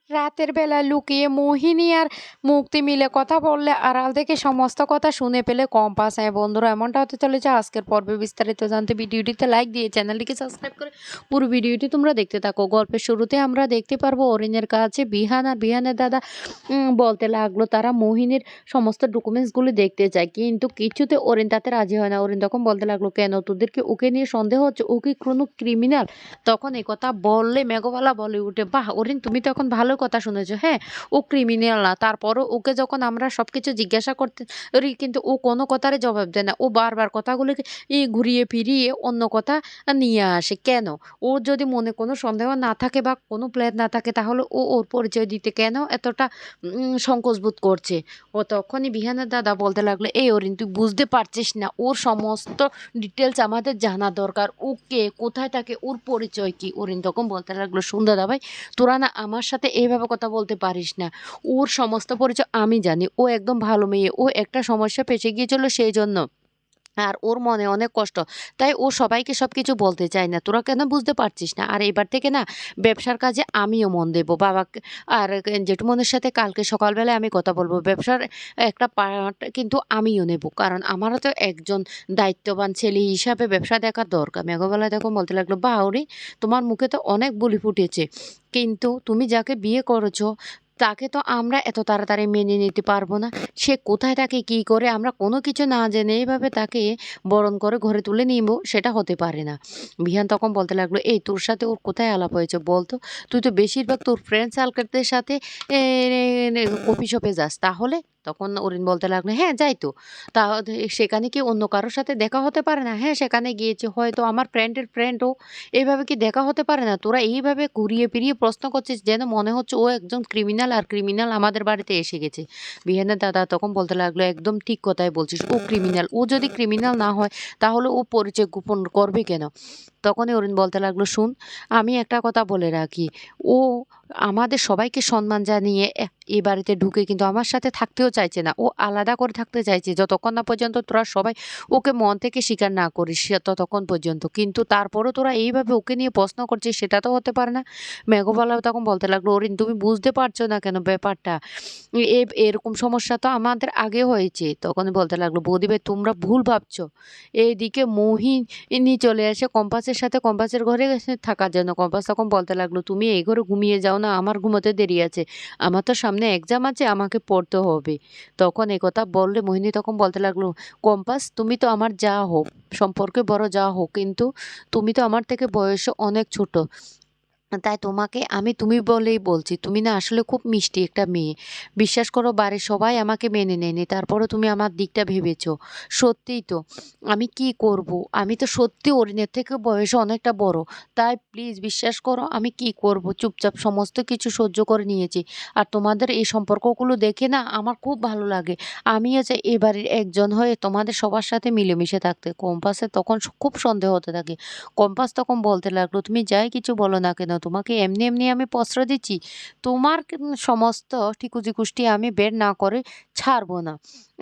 রাতের বেলা লুকিয়ে মোহিনী আর মুক্তি মিলে কথা বললে আড়াল থেকে সমস্ত কথা শুনে পেলে কম্পাস। হ্যাঁ বন্ধুরা, এমনটা হতে চলেছে আজকের পর্বে। বিস্তারিত জানতে ভিডিওটিতে লাইক দিয়ে চ্যানেলটিকে সাবস্ক্রাইব করে পুরো ভিডিওটি তোমরা দেখতে থাকো। গল্পের শুরুতে আমরা দেখতে পারবো অরিনের কাছে বিহান আর বিহানের দাদা বলতে লাগলো তারা মোহিনীর সমস্ত ডকুমেন্টসগুলি দেখতে চায়, কিন্তু কিছুতে অরিন তাতে রাজি হয় না। অরিন তখন বলতে লাগলো, কেন তোদের কি ওকে নিয়ে সন্দেহ হচ্ছে? ও কি কোনো ক্রিমিনাল? তখন এই কথা বললে মেঘবালা বলে উঠে, বাহ অরিন, তুমি তো এখন ভালো কথা শুনেছো। হ্যাঁ, ও ক্রিমিনাল না, তারপরও ওকে যখন আমরা সবকিছু জিজ্ঞাসা করতে করি কিন্তু ও কোনো কথারই জবাব দেয় না। ও বারবার কথাগুলোকে ঘুরিয়ে ফিরিয়ে অন্য কথা নিয়ে আসে। কেন? ওর যদি মনে কোনো সন্দেহ না থাকে বা কোনো প্ল্যান না থাকে, তাহলে ও ওর পরিচয় দিতে কেন এতটা সংকোচ বোধ করছে? ও তখনই বিহানের দাদা বলতে লাগলো, এই অরিন, তুই বুঝতে পারছিস না? ওর সমস্ত ডিটেলস আমাদের জানা দরকার। ও কে, কোথায় থাকে, ওর পরিচয় কি? অরিন তখন বলতে লাগলো, শুন দাদা ভাই, তোরা না আমার সাথে এইভাবে কথা বলতে পারিস না। ওর সমস্ত পরিচয় আমি জানি। ও একদম ভালো মেয়ে। ও একটা সমস্যা ফেঁসে গিয়েছিল, সেই জন্য। আর ওর মনে অনেক কষ্ট। তাই ও সবাইকে সবকিছু বলতে চায় না। তোরা কেন বুঝতে পারছিস না? আর এবার থেকে না ব্যবসার কাজে আমিও মন দেব। বাবাকে আর জেঠুমনির সাথে কালকে সকালবেলায় আমি কথা বলব। ব্যবসার একটা পার্ট কিন্তু আমিও নেব। কারণ আমারও তো একজন দায়িত্ববান ছেলে হিসাবে ব্যবসা দেখার দরকার। মেঘবালা তখন বলতে লাগলো, বাউরি, তোমার মুখে তো অনেক বুলি ফুটেছে। কিন্তু তুমি যাকে বিয়ে করেছো তাকে তো আমরা এত তাড়াতাড়ি মেনে নিতে পারবো না। সে কোথায় থাকে, কি করে, আমরা কোনো কিছু না জেনে এইভাবে তাকে বরণ করে ঘরে তুলে নিব, সেটা হতে পারে না। বিহান তখন বলতে লাগলো, এই তোর সাথে ওর কোথায় আলাপ হয়েছে বলতো? তুই তো বেশিরভাগ তোর ফ্রেন্ড সার্কেলদের সাথে কফি শপে যাস, তাহলে? তখন অরিন বলতে লাগলো, হ্যাঁ যাই তো। তা সেখানে কি অন্য কারোর সাথে দেখা হতে পারে না? হ্যাঁ, সেখানে গিয়েছে, হয়তো আমার ফ্রেন্ডের ফ্রেন্ডও। এইভাবে কি দেখা হতে পারে না? তোরা এইভাবে ঘুরিয়ে ফিরিয়ে প্রশ্ন করছিস যেন মনে হচ্ছে ও একজন ক্রিমিনাল, আর ক্রিমিনাল আমাদের বাড়িতে এসে গেছে। বিহানের দাদা তখন বলতে লাগলো, একদম ঠিক কথাই বলছিস, ও ক্রিমিনাল। ও যদি ক্রিমিনাল না হয় তাহলে ও পরিচয় গোপন করবে কেন? তখনই অরুণ বলতে লাগলো, শুন, আমি একটা কথা বলে রাখি, ও আমাদের সবাইকে সম্মান জানিয়ে এ বাড়িতে ঢুকে কিন্তু আমার সাথে থাকতেও চাইছে না। ও আলাদা করে থাকতে চাইছে, যতক্ষণ না পর্যন্ত তোরা সবাই ওকে মন থেকে স্বীকার না করিস ততক্ষণ পর্যন্ত। কিন্তু তারপরও তোরা এইভাবে ওকে নিয়ে প্রশ্ন করছিস, সেটা তো হতে পারে না। মেঘবালা তখন বলতে লাগলো, অরিন, তুমি বুঝতে পারছো না কেন ব্যাপারটা? এরকম সমস্যা তো আমাদের আগে হয়েছে। তখন বলতে লাগলো, বৌদি ভাই, তোমরা ভুল ভাবছো। এইদিকে মোহিনী চলে আসে কম্পাসের সাথে কম্পাসের ঘরে থাকার জন্য। কম্পাস তখন বলতে লাগলো, তুমি এই ঘরে ঘুমিয়ে যাও না, আমার ঘুমোতে দেরি আছে। আমার তো সামনে এক্সাম আছে, আমাকে পড়তে হবে। তখন এই কথা বললে মোহিনী তখন বলতে লাগলো, কম্পাস, তুমি তো আমার যা হোক, সম্পর্কে বড় যা হোক, কিন্তু তুমি তো আমার থেকে বয়সে অনেক ছোট। তাই তোমাকে আমি তুমি বলেই বলছি। তুমি না আসলে খুব মিষ্টি একটা মেয়ে। বিশ্বাস করো, বাড়ির সবাই আমাকে মেনে নেয়নি, তারপরেও তুমি আমার দিকটা ভেবেছো। সত্যিই তো। আমি কি করব? আমি তো সত্যি অরিনের থেকে বয়সে অনেকটা বড়। তাই প্লিজ বিশ্বাস করো, আমি কি করব? চুপচাপ সমস্ত কিছু সহ্য করে নিয়েছি। আর তোমাদের এই সম্পর্কগুলো দেখে না আমার খুব ভালো লাগে। আমিও চাই এ বাড়ির একজন হয়ে তোমাদের সবার সাথে মিলেমিশে থাকতে। কম্পাসের তখন খুব সন্দেহ হতে থাকে। কম্পাস তখন বলতে লাগলো, তুমি যাই কিছু বলো না কেন, তোমাকে এমনি এমনি আমি প্রশ্রয় দিচ্ছি? তোমার সমস্ত ঠিকুজি কুষ্টি আমি বের না করে ছাড়বো না।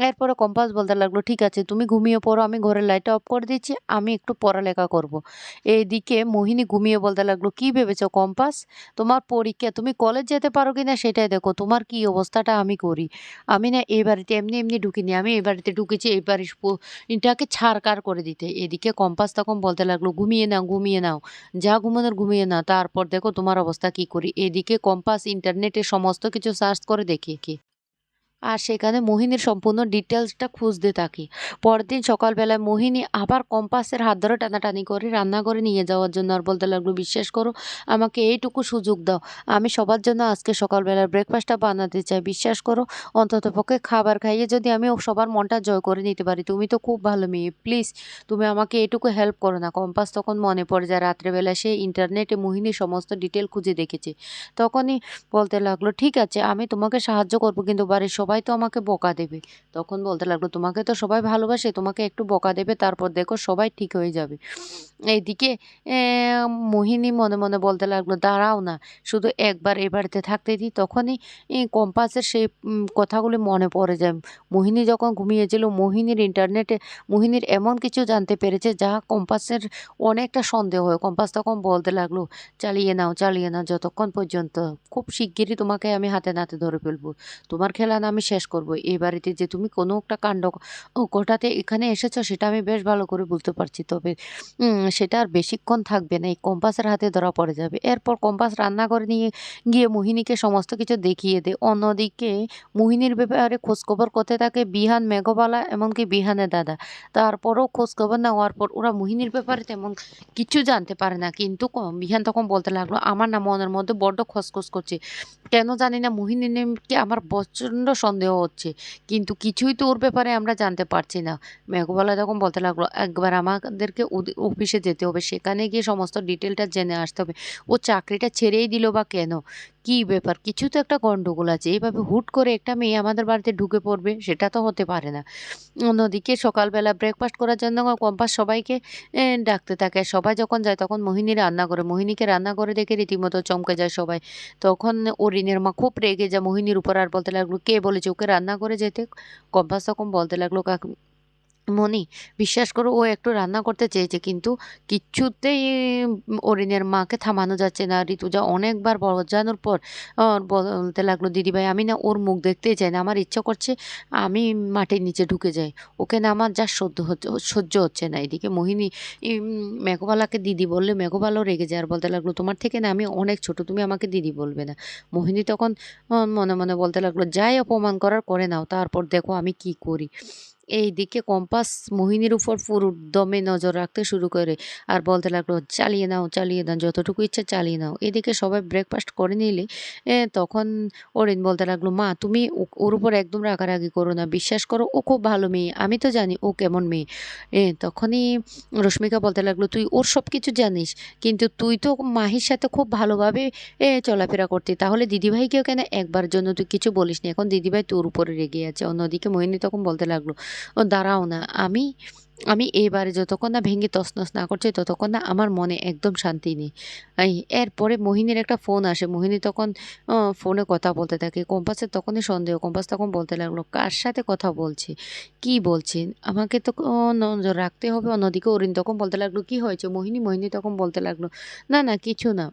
এরপরে কম্পাস বলতে লাগলো, ঠিক আছে, তুমি ঘুমিয়ে পড়ো, আমি ঘরের লাইটটা অফ করে দিচ্ছি, আমি একটু পড়ালেখা করব। এইদিকে মোহিনী ঘুমিয়ে বলতে লাগলো, কি ভেবেছো কম্পাস? তোমার পরীক্ষা, তুমি কলেজ যেতে পারো কিনা সেটাই দেখো, তোমার কি অবস্থাটা আমি করি। আমি না এই বাড়িতে এমনি এমনি ঢুকিনি, আমি এই বাড়িতে ঢুকেছি এই বাড়ির এটাকে ছাড়কার করে দিতে। এদিকে কম্পাস তখন বলতে লাগলো, ঘুমিয়ে নাও, ঘুমিয়ে নাও, যা ঘুমানোর ঘুমিয়ে নাও, তারপর দেখো তোমার অবস্থা কি করি। এদিকে কম্পাস ইন্টারনেটে সমস্ত কিছু সার্চ করে দেখে আর সেখানে মোহিনীর সম্পূর্ণ ডিটেলসটা খুঁজতে থাকি। পরের দিন সকালবেলায় মোহিনী আবার কম্পাসের হাত ধরে টানাটানি করে রান্নাঘরে নিয়ে যাওয়ার জন্য। আর বলতে লাগলো, বিশ্বাস করো, আমাকে এইটুকু সুযোগ দাও, আমি সবার জন্য আজকে সকালবেলার ব্রেকফাস্টটা বানাতে চাই। বিশ্বাস করো, অন্ততপক্ষে খাবার খাইয়ে যদি আমি সবার মনটা জয় করে নিতে পারি। তুমি তো খুব ভালো মেয়ে, প্লিজ তুমি আমাকে এটুকু হেল্প করো না। কম্পাস তখন মনে পড়ে যায় রাত্রেবেলা সে ইন্টারনেটে মোহিনীর সমস্ত ডিটেল খুঁজে দেখেছে। তখনই বলতে লাগলো, ঠিক আছে, আমি তোমাকে সাহায্য করবো, কিন্তু বাড়ির সবাই সবাই তো আমাকে বকা দেবে। তখন বলতে লাগলো, তোমাকে তো সবাই ভালোবাসে, তোমাকে একটু বকা দেবে, তারপর দেখো সবাই ঠিক হয়ে যাবে। এইদিকে মোহিনী মনে মনে বলতে লাগলো, দাঁড়াও না, শুধু একবার এ বাড়িতে থাকতে দিই। তখনই কম্পাসের সেই কথাগুলি মনে পড়ে যায়। মোহিনী যখন ঘুমিয়েছিল, মোহিনীর এমন কিছু জানতে পেরেছে যা কম্পাসের অনেকটা সন্দেহ হয়। কম্পাস তখন বলতে লাগলো, চালিয়ে নাও যতক্ষণ পর্যন্ত, খুব শিগগিরই তোমাকে আমি হাতে নাতে ধরে ফেলবো। তোমার খেলা না আমি শেষ করব। এই বাড়িতে যে তুমি কোনো একটা কাণ্ড ঘটাতে এখানে এসেছো সেটা আমি বেশ ভালো করে বুঝতে পারছি। তবে সেটা আর বেশিক্ষণ থাকবে না, এই কম্পাসের হাতে ধরা পড়ে যাবে। এরপর কম্পাস রান্নাঘরে নিয়ে গিয়ে মোহিনীকে সমস্ত কিছু দেখিয়ে দেয়। অন্যদিকে মোহিনীর ব্যাপারে খোঁজখবর করতে থাকে বিহান, মেঘবালা, এমনকি বিহানের দাদা। তারপরও খোঁজখবর নেওয়ার পর ওরা মোহিনীর ব্যাপারে তেমন কিছু জানতে পারে না। কিন্তু বিহান তখন বলতে লাগলো, আমার না মনের মধ্যে বড্ড খসখস করছে, কেন জানি না মোহিনীকে আমার প্রচণ্ড সন্দেহ হচ্ছে, কিন্তু কিছুই তো ওর ব্যাপারে আমরা জানতে পারছি না। মেঘবালা তখন বলতে লাগলো, একবার আমাদেরকে অফিসে যেতে হবে, সেখানে গিয়ে সমস্ত ডিটেলটা জেনে আসতে হবে। ও চাকরিটা ছেড়েই দিল বা কেন, কি ব্যাপার, কিছু তো একটা গন্ডগোল আছে। এইভাবে হুট করে একটা মেয়ে আমাদের বাড়িতে ঢুকে পড়বে, সেটা তো হতে পারে না। অন্যদিকে সকালবেলা ব্রেকফাস্ট করার জন্য কম্পাস সবাইকে ডাকতে থাকে। সবাই যখন যায় তখন মোহিনী রান্না করে, মোহিনীকে রান্না করে দেখে রীতিমতো চমকে যায় সবাই। তখন অরিনের মা খুব রেগে যায় মোহিনীর উপর, আর বলতে লাগলো, কে বলেছে ওকে রান্না করে যেতে? কম্পাস তখন বলতে লাগলো, মনি, বিশ্বাস করো, ও একটু রান্না করতে চেয়েছে, কিন্তু কিচ্ছুতেই অরিনের মাকে থামানো যাচ্ছে না। ঋতুজা অনেকবার বোঝানোর পর বলতে লাগলো, দিদিভাই আমি না ওর মুখ দেখতেই চাই না, আমার ইচ্ছা করছে আমি মাটির নিচে ঢুকে যাই, ওকে না আমার যা সহ্য হচ্ছে না। এদিকে মোহিনী মেঘবালাকে দিদি বললে মেঘবালাও রেগে যায়, আর বলতে লাগলো, তোমার থেকে না আমি অনেক ছোট, তুমি আমাকে দিদি বলবে না। মোহিনী তখন মনে মনে বলতে লাগলো, যাই অপমান করার করে নাও, তারপর দেখো আমি কি করি। এইদিকে কম্পাস মোহিনীর উপর পুরো দমে নজর রাখতে শুরু করে, আর বলতে লাগলো, চালিয়ে নাও, যতটুকু ইচ্ছে চালিয়ে নাও। এদিকে সবাই ব্রেকফাস্ট করে নিলে তখন অরিন বলতে লাগলো, মা তুমি ওর উপর একদম রাগারাগি করো না, বিশ্বাস করো ও খুব ভালো মেয়ে, আমি তো জানি ও কেমন মেয়ে। তখনই রশ্মিকা বলতে লাগলো, তুই ওর সব কিছু জানিস, কিন্তু তুই তো মাহির সাথে খুব ভালোভাবে চলাফেরা করতি, তাহলে দিদিভাইকেও কেন একবার জন্য তুই কিছু বলিসনি, এখন দিদিভাই তোর উপরে রেগে আছে। অন্যদিকে মোহিনী তখন বলতে লাগলো, ও দাঁড়াও না, আমি আমি এবারে যতক্ষণ না ভেঙে তছনছ না করছে ততক্ষণ না আমার মনে একদম শান্তি নেই। এরপরে মোহিনীর একটা ফোন আসে, মোহিনী তখন ফোনে কথা বলতে থাকে। কম্পাসের তখনই সন্দেহ, কম্পাস তখন বলতে লাগলো, কার সাথে কথা বলছে, কি বলছেন, আমাকে তো নজর রাখতে হবে। অন্যদিকে অরিন তখন বলতে লাগলো, কি হয়েছে মোহিনী? মোহিনী তখন বলতে লাগলো, না না কিছু না,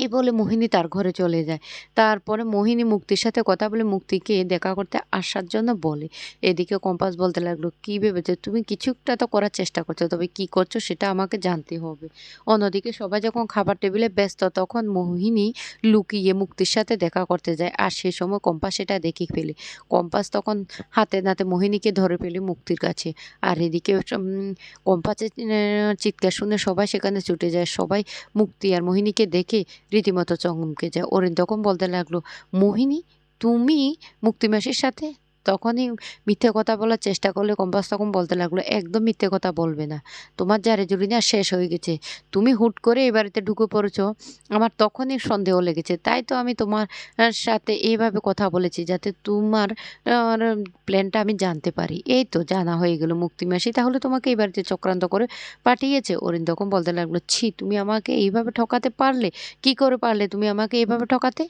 এই বলে মোহিনী তার ঘরে চলে যায়। তারপরে মোহিনী মুক্তির সাথে কথা বলে মুক্তিকে দেখা করতে আসার জন্য বলে। এদিকে কম্পাস বলতে লাগলো, কি ভেবেছো তুমি? কিছুটা তো করার চেষ্টা করছো, তবে কি করছো সেটা আমাকে জানতে হবে। অন্যদিকে সবাই যখন খাবার টেবিলে ব্যস্ত, তখন মোহিনী লুকিয়ে মুক্তির সাথে দেখা করতে যায়, আর সে সময় কম্পাস সেটা দেখে ফেলে। কম্পাস তখন হাতে নাতে মোহিনীকে ধরে ফেলে মুক্তির কাছে। আর এদিকে কম্পাসের চিৎকার শুনে সবাই সেখানে ছুটে যায়। সবাই মুক্তি আর মোহিনীকে দেখে রীতিমতো চমকে যায়। অরিন তখন বলতে লাগলো, মোহিনী, তুমি মুক্তি মাসির সাথে? তখনই মিথ্যে কথা বলার চেষ্টা করলে কম্পাস তখন বলতে লাগলো, একদম মিথ্যে কথা বলবে না, তোমার জারে না শেষ হয়ে গেছে, তুমি হুট করে এই বাড়িতে ঢুকে পড়েছো, আমার তখনই সন্দেহ লেগেছে, তাই তো আমি তোমার সাথে এইভাবে কথা বলেছি যাতে তোমার প্ল্যানটা আমি জানতে পারি। এই তো জানা হয়ে গেল মুক্তি মাসি তাহলে তোমাকে এই বাড়িতে চক্রান্ত করে পাঠিয়েছে। অরিন তখন বলতে লাগলো, ছি, তুমি আমাকে এইভাবে ঠকাতে পারলে, কি করে পারলে তুমি আমাকে এইভাবে ঠকাতে?